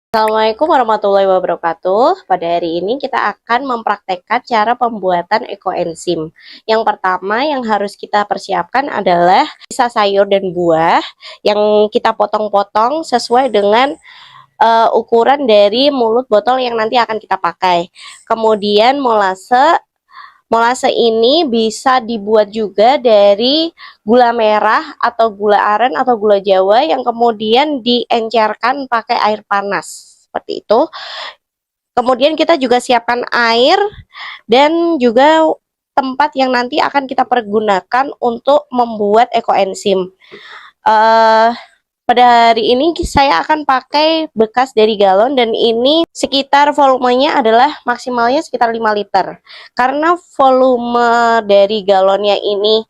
Assalamualaikum warahmatullahi wabarakatuh. Pada hari ini kita akan mempraktekkan cara pembuatan ekoenzim. Yang pertama yang harus kita persiapkan adalah sisa sayur dan buah yang kita potong-potong sesuai dengan ukuran dari mulut botol yang nanti akan kita pakai. Kemudian molase. Molase ini bisa dibuat juga dari gula merah atau gula aren atau gula Jawa yang kemudian diencerkan pakai air panas. Seperti itu. Kemudian kita juga siapkan air dan juga tempat yang nanti akan kita pergunakan untuk membuat ekoenzim. Pada hari ini saya akan pakai bekas dari galon dan ini sekitar volumenya adalah maksimalnya sekitar 5 liter. Karena volume dari galonnya ini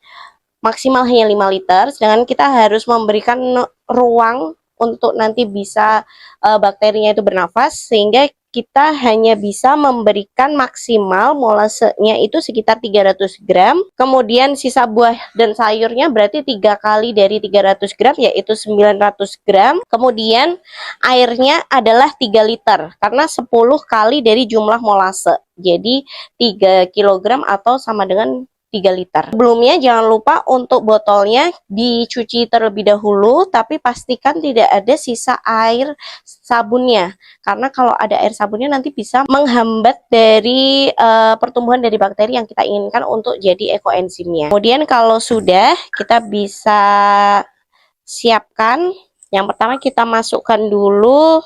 maksimal hanya 5 liter, sedangkan kita harus memberikan ruang untuk nanti bisa bakterinya itu bernafas, sehingga kita hanya bisa memberikan maksimal molasenya itu sekitar 300 gram. Kemudian sisa buah dan sayurnya berarti 3 kali dari 300 gram yaitu 900 gram. Kemudian airnya adalah 3 liter karena 10 kali dari jumlah molase. Jadi 3 kg atau sama dengan 3 liter. Sebelumnya jangan lupa untuk botolnya dicuci terlebih dahulu, tapi pastikan tidak ada sisa air sabunnya. Karena kalau ada air sabunnya nanti bisa menghambat dari pertumbuhan dari bakteri yang kita inginkan untuk jadi ekoenzimnya. Kemudian kalau sudah, kita bisa siapkan. Yang pertama kita masukkan dulu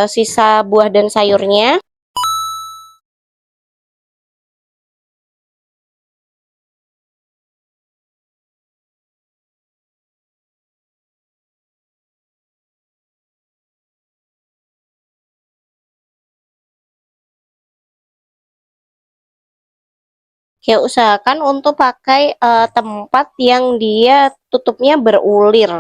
sisa buah dan sayurnya. Ya, usahakan untuk pakai tempat yang dia tutupnya berulir.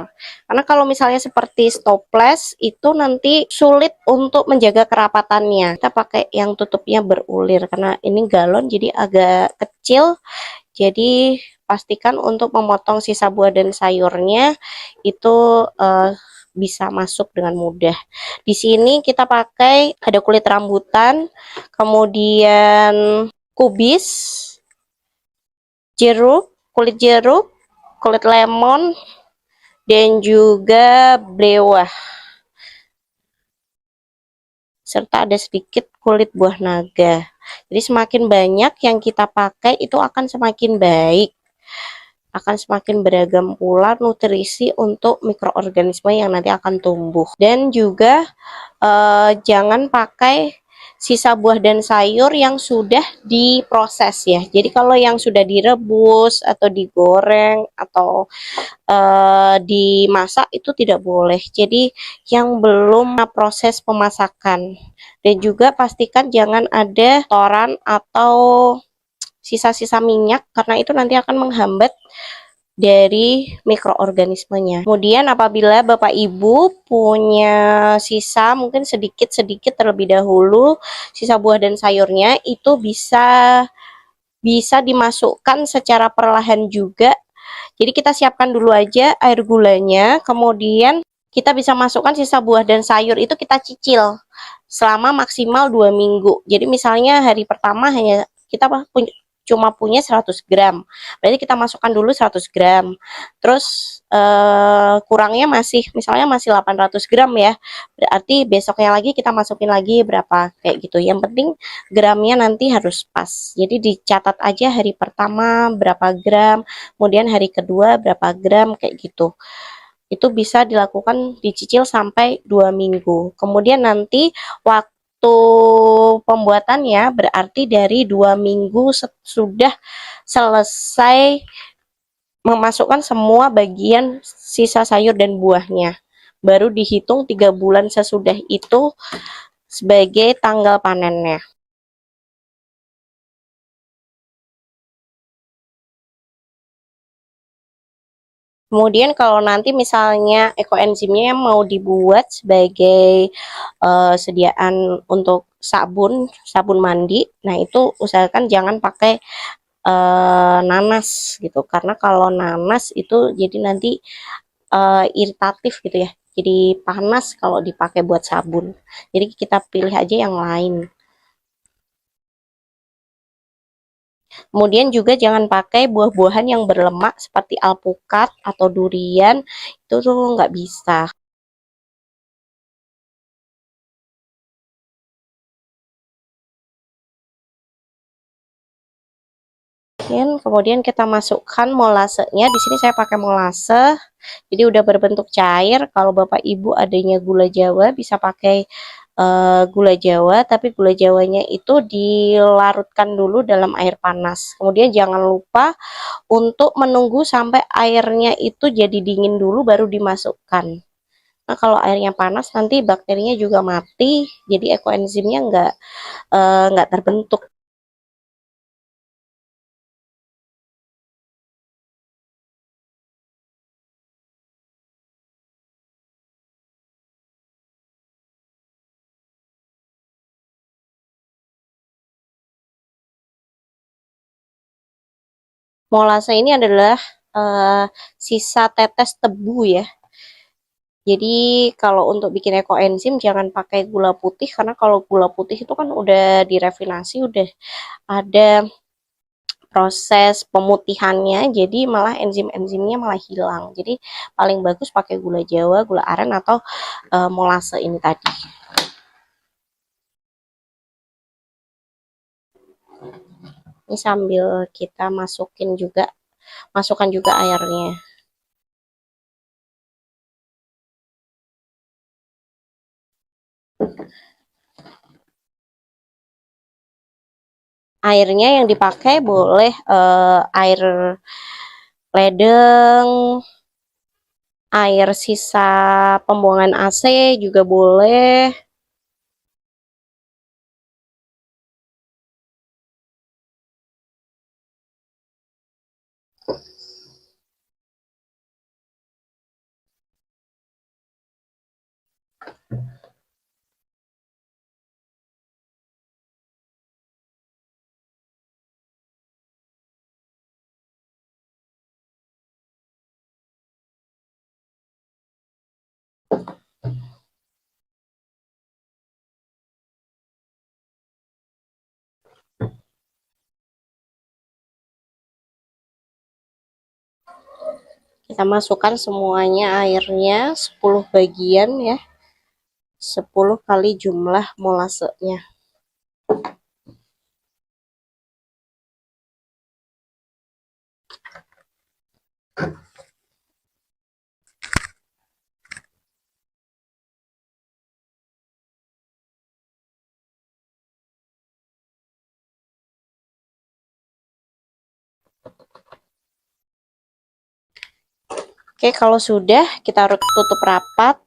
Karena kalau misalnya seperti stoples itu nanti sulit untuk menjaga kerapatannya. Kita pakai yang tutupnya berulir karena ini galon jadi agak kecil. Jadi pastikan untuk memotong sisa buah dan sayurnya itu bisa masuk dengan mudah. Di sini kita pakai ada kulit rambutan, kemudian kubis, kulit jeruk, kulit lemon, dan juga blewah. Serta ada sedikit kulit buah naga. Jadi semakin banyak yang kita pakai itu akan semakin baik. Akan semakin beragam pula nutrisi untuk mikroorganisme yang nanti akan tumbuh. Dan juga jangan pakai sisa buah dan sayur yang sudah diproses ya. Jadi kalau yang sudah direbus atau digoreng atau dimasak itu tidak boleh. Jadi yang belum proses pemasakan. Dan juga pastikan jangan ada kotoran atau sisa-sisa minyak karena itu nanti akan menghambat dari mikroorganismenya. Kemudian apabila Bapak Ibu punya sisa mungkin sedikit-sedikit terlebih dahulu sisa buah dan sayurnya itu bisa dimasukkan secara perlahan juga. Jadi kita siapkan dulu aja air gulanya, kemudian kita bisa masukkan sisa buah dan sayur itu kita cicil selama maksimal 2 minggu. Jadi misalnya hari pertama hanya kita cuma punya 100 gram, berarti kita masukkan dulu 100 gram, terus kurangnya misalnya masih 800 gram ya, berarti besoknya lagi kita masukin lagi berapa, kayak gitu. Yang penting gramnya nanti harus pas, jadi dicatat aja hari pertama berapa gram, kemudian hari kedua berapa gram, kayak gitu. Itu bisa dilakukan dicicil sampai 2 minggu. Kemudian nanti waktu pembuatannya berarti dari 2 minggu sudah selesai memasukkan semua bagian sisa sayur dan buahnya, baru dihitung 3 bulan sesudah itu sebagai tanggal panennya. Kemudian kalau nanti misalnya ekoenzimnya mau dibuat sebagai sediaan untuk sabun mandi, nah itu usahakan jangan pakai nanas gitu, karena kalau nanas itu jadi nanti iritatif gitu ya. jadi panas kalau dipakai buat sabun. Jadi kita pilih aja yang lain. Kemudian juga jangan pakai buah-buahan yang berlemak seperti alpukat atau durian, itu tuh nggak bisa. Kemudian kita masukkan molasenya. Di sini saya pakai molase, jadi udah berbentuk cair. Kalau Bapak Ibu adanya gula Jawa bisa pakai gula Jawa, tapi gula Jawanya itu dilarutkan dulu dalam air panas. Kemudian jangan lupa untuk menunggu sampai airnya itu jadi dingin dulu baru dimasukkan. Nah, kalau airnya panas nanti bakterinya juga mati, jadi ekoenzimnya nggak terbentuk. Molase ini adalah sisa tetes tebu ya. Jadi kalau untuk bikin ekoenzim jangan pakai gula putih, karena kalau gula putih itu kan udah direfinasi, udah ada proses pemutihannya, jadi malah enzim-enzimnya malah hilang. Jadi paling bagus pakai gula Jawa, gula aren atau molase ini tadi. Ini sambil kita masukkan juga airnya. Airnya yang dipakai boleh air ledeng, air sisa pembuangan AC juga boleh. Kita masukkan semuanya airnya 10 bagian ya. 10 kali jumlah molasenya. Oke, kalau sudah kita tutup rapat.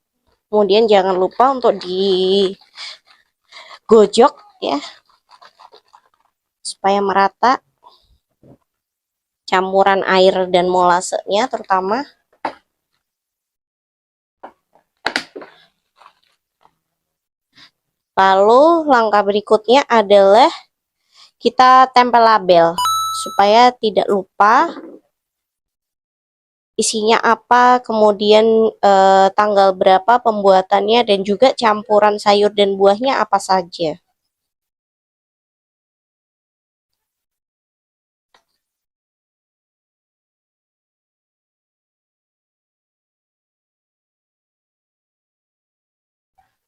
Kemudian jangan lupa untuk digojok ya, supaya merata campuran air dan molasenya terutama. Lalu langkah berikutnya adalah kita tempel label supaya tidak lupa isinya apa, kemudian tanggal berapa pembuatannya, dan juga campuran sayur dan buahnya apa saja.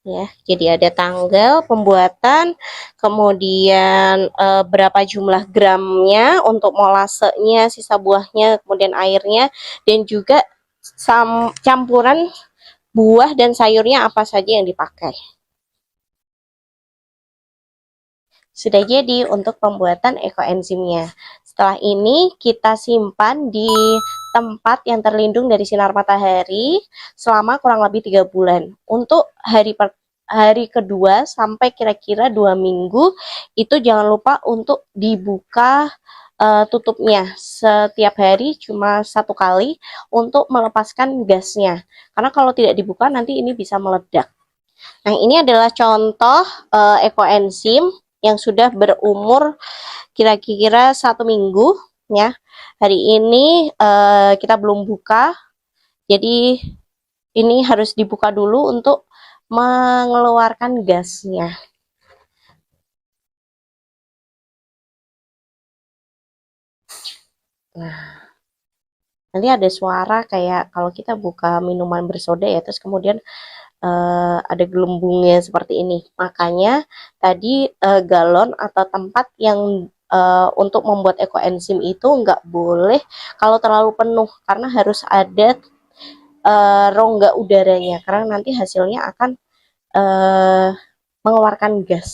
Ya, jadi ada tanggal pembuatan, kemudian berapa jumlah gramnya untuk molasenya, sisa buahnya, kemudian airnya, dan juga campuran buah dan sayurnya apa saja yang dipakai. Sudah jadi untuk pembuatan ekoenzimnya. Setelah ini kita simpan di tempat yang terlindung dari sinar matahari selama kurang lebih 3 bulan. Untuk hari kedua sampai kira-kira 2 minggu itu jangan lupa untuk dibuka tutupnya setiap hari cuma 1 kali untuk melepaskan gasnya. Karena kalau tidak dibuka nanti ini bisa meledak. Nah, ini adalah contoh ekoenzim yang sudah berumur kira-kira 1 minggu ya. Hari ini kita belum buka, jadi ini harus dibuka dulu untuk mengeluarkan gasnya. Nah, nanti ada suara kayak kalau kita buka minuman bersoda ya, terus kemudian ada gelembungnya seperti ini. Makanya tadi galon atau tempat yang untuk membuat ekoenzim itu nggak boleh kalau terlalu penuh, karena harus ada rongga udaranya, karena nanti hasilnya akan uh, mengeluarkan gas.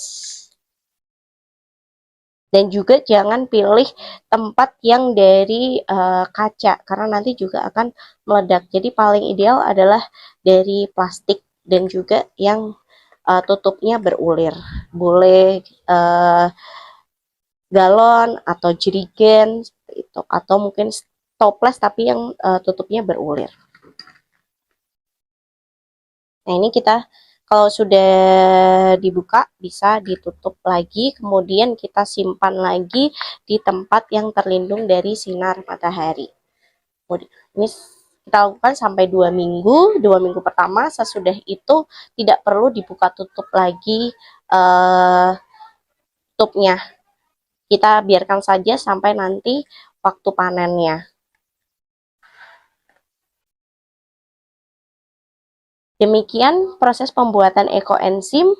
Dan juga jangan pilih tempat yang dari kaca, karena nanti juga akan meledak. Jadi paling ideal adalah dari plastik dan juga yang tutupnya berulir. Boleh galon atau jerigen seperti itu, atau mungkin toples tapi yang tutupnya berulir. Nah, ini kita kalau sudah dibuka bisa ditutup lagi, kemudian kita simpan lagi di tempat yang terlindung dari sinar matahari. Ini kita lakukan sampai 2 minggu. 2 minggu pertama, sesudah itu tidak perlu dibuka tutup lagi tutupnya. Kita biarkan saja sampai nanti waktu panennya. Demikian proses pembuatan ekoenzim.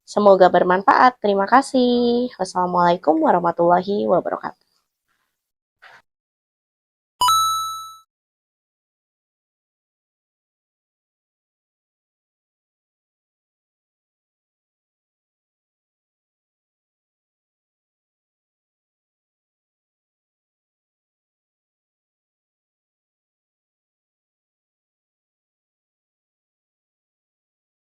Semoga bermanfaat. Terima kasih. Wassalamualaikum warahmatullahi wabarakatuh.